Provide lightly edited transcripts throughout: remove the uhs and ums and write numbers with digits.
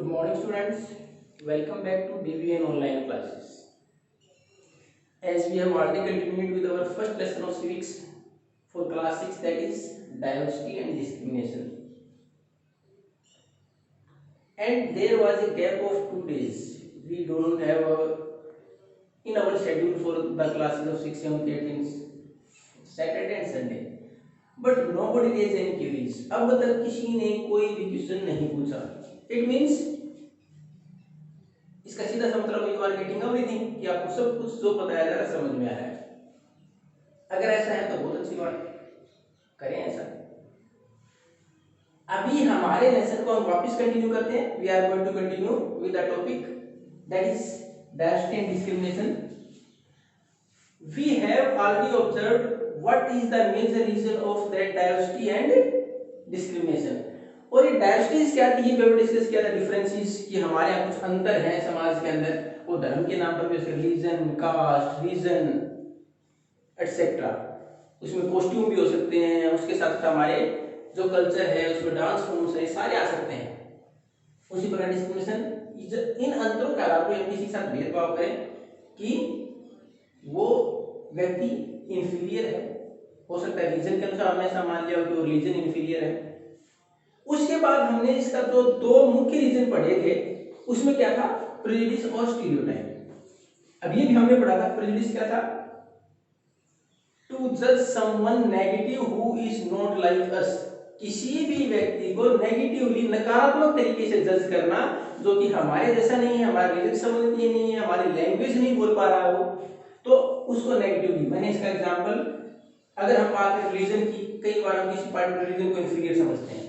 Good morning, students. Welcome back to DVN online classes. As we have already continued with our first lesson of civics for class 6, that is diversity and discrimination. And there was a gap of 2 days. We don't have in our schedule for the classes of 6, 7, 8, Saturday and Sunday. But nobody raised any queries. अब तक किसी ने कोई भी question नहीं पूछा. It means इसका सीधा सा मतलब यू आर गेटिंग एवरीथिंग कि आपको सब कुछ जो बताया जा रहा है समझ में आ रहा है. अगर ऐसा है तो बहुत अच्छी बात, करें ऐसा. अभी हमारे लेसन को हम वापस कंटिन्यू करते हैं. We are going to continue with the topic that is diversity and discrimination. We have already observed what is the major reason of that diversity and discrimination. और ये डाइवर्सिटीज क्या थी, ये भी डिस्कस किया था. डिफरेंसेस कि हमारे यहाँ कुछ अंतर है समाज के अंदर, वो धर्म के नाम पर भी, जैसे रिलीजन, कास्ट, रीजन एटसेट्रा. उसमें कॉस्ट्यूम भी हो सकते हैं, उसके साथ हमारे जो कल्चर है उसमें डांस फॉर्म्स है, सारे आ सकते हैं. उसी प्रकार डिस्क्रिमिनेशन, इन अंतरों के अलावा हम किसी के साथ भेदभाव करें कि वो व्यक्ति इंफीरियर है, हो सकता है रीजन के अनुसार हमने ऐसा मान लिया कि वो रीजन इंफीरियर है. उसके बाद हमने इसका जो दो मुख्य रीजन पढ़े थे, उसमें क्या था, प्रेजुडिस और स्टीरियोटाइप. अभी भी हमने पढ़ा था प्रेजुडिस क्या था, टू जज someone negative who is not like us. किसी भी व्यक्ति को नेगेटिवली, नकारात्मक तरीके से जज करना जो कि हमारे जैसा नहीं है, हमारे रीजन संबंधित नहीं है, हमारी लैंग्वेज नहीं बोल पा रहा हो, तो उसको नेगेटिवली. मैंने इसका एग्जांपल, अगर हम बात करें रिलीजन की, कई बार हम किसी पार्टिकुलर रिलीजन को इंफीरियर समझते हैं.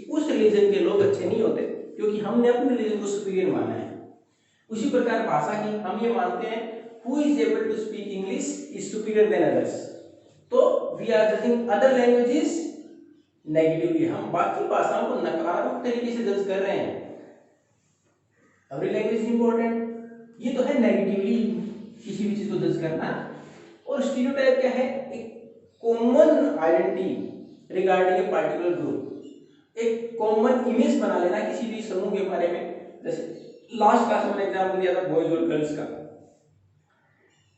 उस रिलीजन के लोग अच्छे नहीं होते क्योंकि हमने अपने रिलीजन को सुपीरियर माना है. उसी प्रकार भाषा की हम ये मानते हैं who is able to speak English is superior than others. तो we are judging other languages negatively. हम बाकी भाषाओं को नकारात्मक तरीके से जज कर रहे हैं. एवरी लैंग्वेज इज इंपॉर्टेंट, ये तो है नेगेटिवली किसी भी चीज को जज करना. और स्टीरियोटाइप क्या है, एक common identity regarding a particular group, एक कॉमन इमेज बना लेना किसी भी समूह के बारे में. जैसे लास्ट क्लास में मैंने एग्जांपल दिया था बॉयज और गर्ल्स का,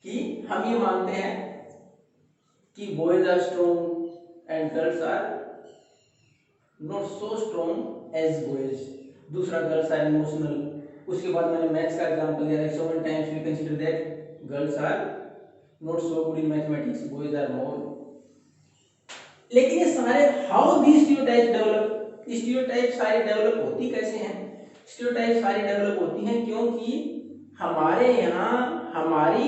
कि हम ये मानते हैं कि boys are strong and girls are not so strong as boys. दूसरा, गर्ल्स आर इमोशनल. उसके बाद मैंने मैथ्स का एग्जांपल दिया था, so many times we consider that girls are not so good in mathematics, boys are more. लेकिन ये सारे how these stereotypes develop, stereotype सारी डेवलप होती कैसे हैं? स्टीरियोटाइप सारी डेवलप होती हैं क्योंकि हमारे यहाँ हमारी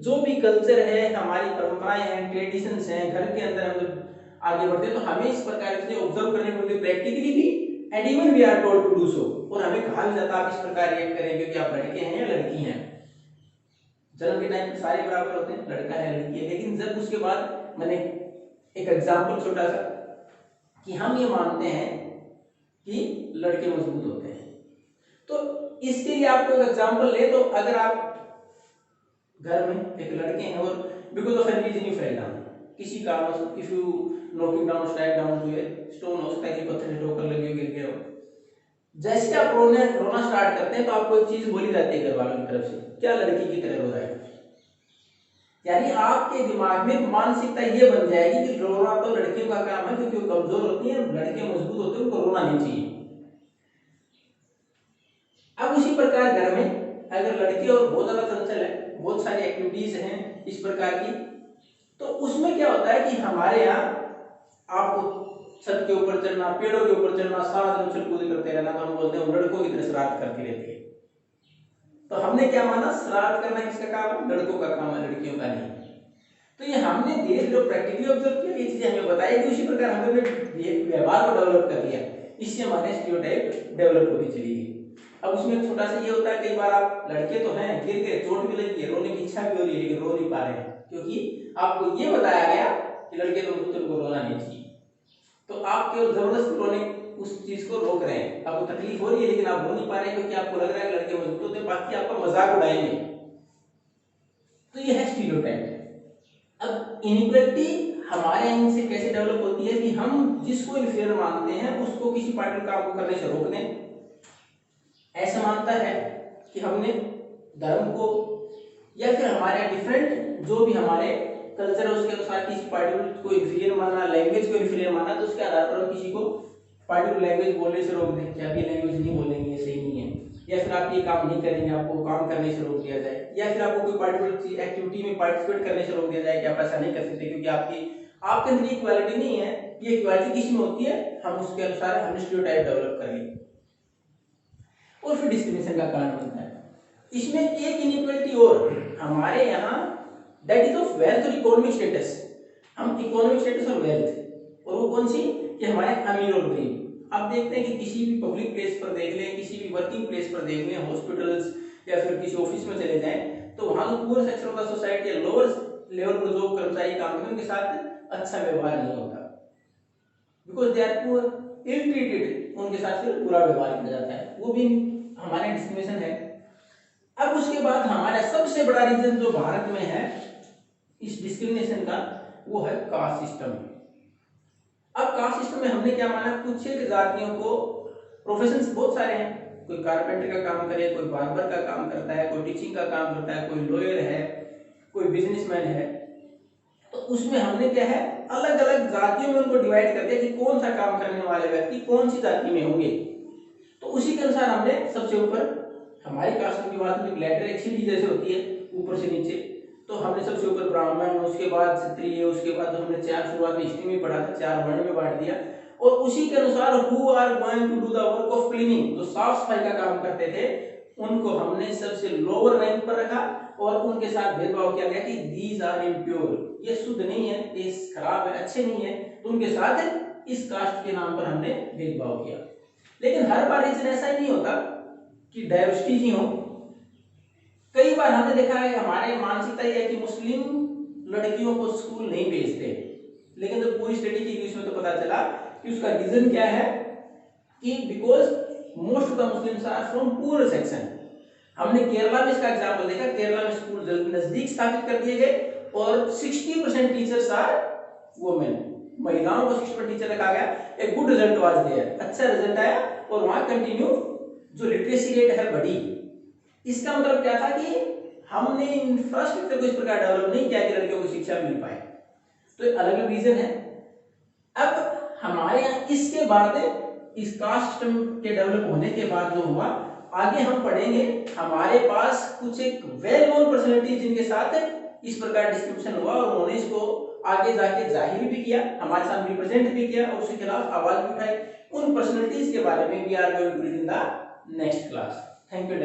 जो भी कल्चर है, हमारी परंपराएं हैं, ट्रेडिशंस हैं, घर के अंदर हम जब आगे बढ़ते हैं तो हमें इस प्रकार से ऑब्जर्व करने को मिलती प्रैक्टिकली भी, and even we are told to do so. और हमें कहा भी जाता है आप इस प्रकार रिएक्ट करें क्योंकि आप लड़के हैं या लड़की हैं. जन्म के टाइम सारे बराबर होते हैं, लड़का है लड़की है. लेकिन जब उसके बाद मैंने एक एग्जाम्पल छोटा सा, कि हम ये मानते हैं कि लड़के मजबूत होते हैं. तो इसके लिए आपको एक एग्जांपल ले, तो अगर आप घर में एक लड़के हैं और because of any reason you fell down, किसी कारण से, if you knocking down, strike down to a stone, हो सकता है कि पत्थर से ठोकर लगी हो, गिर गए हो. जैसे आप रोना स्टार्ट करते हैं तो आपको एक चीज बोली जाती है घर वालों की तरफ से, क्या लड़की की तरह रो रहा है. यानी आपके दिमाग में मानसिकता ये बन जाएगी कि रोना तो लड़कियों का काम है क्योंकि वो कमजोर होती हैं, लड़के मजबूत होते हैं, उनको रोना नहीं चाहिए. अब उसी प्रकार घर में अगर लड़के और बहुत ज्यादा चंचल है, बहुत सारी एक्टिविटीज हैं इस प्रकार की, तो उसमें क्या होता है कि हमारे यहाँ आपको छत के ऊपर चढ़ना, पेड़ों के ऊपर चढ़ना, सारा दिन उछल कूद करते रहना, तो हम बोलते हैं लड़कों की तरह शरारत करती रहती है. तो हमने क्या माना, शरारत करना किसका काम है, लड़कों का काम है, लड़कियों का नहीं. तो ये हमने धीरे धीरे प्रैक्टिकली ऑब्जर्व किया, ये चीजें हमें बताई कि उसी प्रकार हमने व्यवहार को डेवलप कर लिया. इससे हमारे स्टीरियोटाइप डेवलप होती चली गई. अब उसमें एक छोटा सा ये होता है, कई बार आप लड़के तो हैं, गिर गए, चोट भी लगी है, रोने की इच्छा भी हो रही है लेकिन रो नहीं पा रहे हैं क्योंकि आपको ये बताया गया कि लड़के तो मजबूत, उनको रोना नहीं चाहिए. तो आप केवल जबरदस्ती रोने उस चीज को रोक रहे हैं. आपको तकलीफ हो रही है लेकिन आप रो नहीं पा रहे क्योंकि आपको लग रहा है कि लड़के मजबूत होते हैं, बाकी आपका मजाक उड़ाएंगे. तो ये है स्टीरियोटाइप. अब इनइक्वालिटी हमारे इनसे कैसे डेवलप होती है कि हम जिसको इन्फीरियर मानते हैं उसको किसी पार्टिकुलर काम को करने से रोक दें, ऐसा मानता है कि हमने धर्म को या फिर हमारे डिफरेंट जो भी हमारे कल्चर है उसके अनुसार किसी पार्टिकुलर को इन्फीरियर माना, लैंग्वेज को इन्फीरियर माना, तो उसके आधार पर हम किसी को पार्टिकुलर लैंग्वेज बोलने से रोक दें कि आप ये लैंग्वेज नहीं बोलेंगे, ये सही नहीं है, या फिर आप ये काम नहीं करेंगे, आपको काम करने से रोक दिया जाए, या फिर आपको कोई पार्टिकुलर एक्टिविटी में पार्टिसिपेट करने से रोक दिया जाए कि आप ऐसा नहीं कर सकते क्योंकि आपके अंदर ये क्वालिटी नहीं है। ये क्वालिटी किसी में होती है, हम उसके अनुसार हमने स्टीरियोटाइप डेवलप कर ली और फिर डिस्क्रिमिनेशन का कारण बनता है। इसमें एक इनइक्वालिटी और हमारे यहाँ, दैट इज ऑफ वेल्थ और इकोनॉमिक स्टेटस। हम इकोनॉमिक स्टेटस और वेल्थ, और वो कौन सी कि हमारे अमीर और गरीब। आप देखते हैं कि किसी भी पब्लिक प्लेस पर देख लें, किसी भी वर्किंग प्लेस पर देख लें, हॉस्पिटल्स या फिर किसी ऑफिस में चले जाएं, तो वहां जो poor section of the society या लोअर लेवल पर जो कर्मचारी काम करते हैं उनके साथ अच्छा व्यवहार नहीं होता, because they are poor, ill treated, उनके साथ फिर बुरा व्यवहार किया जाता है, वो भी हमारे डिस्क्रिमिनेशन है। अब उसके बाद हमारा सबसे बड़ा रीजन जो भारत में है इस डिस्क्रिमिनेशन का, वो है कास्ट सिस्टम। अब कास्ट सिस्टम में हमने क्या माना, कुछ एक जातियों को प्रोफेशंस बहुत सारे हैं, कोई कारपेंटर का काम करे, कोई बार्बर का काम करता है, कोई टीचिंग का काम करता है, कोई लॉयर है, कोई बिजनेसमैन है, तो उसमें हमने क्या है अलग अलग जातियों में उनको डिवाइड कर दिया कि कौन सा काम करने वाले व्यक्ति कौन सी जाति में होंगे। तो उसी के अनुसार हमने सबसे ऊपर हमारी कास्ट की बात में लेटर एक सीढ़ी जैसे होती है ऊपर से नीचे, तो हमने सबसे ऊपर ब्राह्मण, उसके बाद क्षत्रिय, उसके बाद हमने चार, शुरुआत में हिस्ट्री में पढ़ा था, चार वर्ण में बांट दिया, और उसी के अनुसार who are going to do the work of cleaning, जो साफ सफाई का काम करते थे उनको हमने सबसे लोअर रैंक पर रखा और उनके साथ भेदभाव किया गया कि दीज आर इम्प्योर, ये शुद्ध नहीं है, ये खराब है, अच्छे नहीं है, तो उनके साथ इस कास्ट के नाम पर हमने भेदभाव किया। लेकिन हर बार रीजन ऐसा ही नहीं होता कि डाइवर्सिटी ही हो। कई बार हमने देखा है, हमारे मानसिकता यह है कि मुस्लिम लड़कियों को स्कूल नहीं भेजते, लेकिन जब पूरी स्टडी की उसमें तो पता चला कि उसका रीजन क्या है कि because most of the Muslims are from poor section. हमने केरला में इसका एग्जांपल देखा, केरला में स्कूल जल्दी नजदीक स्थापित कर दिए गए और 60% टीचर्स आर वुमेन, महिलाओं को 60% टीचर रखा गया, एक गुड रिजल्ट वाज देयर, अच्छा रिजल्ट आया और वहां कंटिन्यू जो लिटरेसी रेट है बढ़ी। इसका मतलब क्या था कि हमने इंफ्रास्ट्रक्चर को इस प्रकार डेवलप नहीं किया कि लड़कियों को शिक्षा मिल पाए, तो अलग अलग रीजन है। अब हमारे यहाँ इसके बाद इस कास्ट सिस्टम के डेवलप होने के बाद जो हुआ, आगे हम पढ़ेंगे हमारे पास कुछ एक वेल नोन पर्सनैलिटी जिनके साथ इस प्रकार डिस्क्रिमिनेशन हुआ और उन्होंने इसको आगे जाके जाहिर भी किया, हमारे साथ रिप्रेजेंट भी किया और उसके खिलाफ आवाज भी उठाई। उन पर्सनैलिटीज के बारे में we are going to read in the next class. Thank you.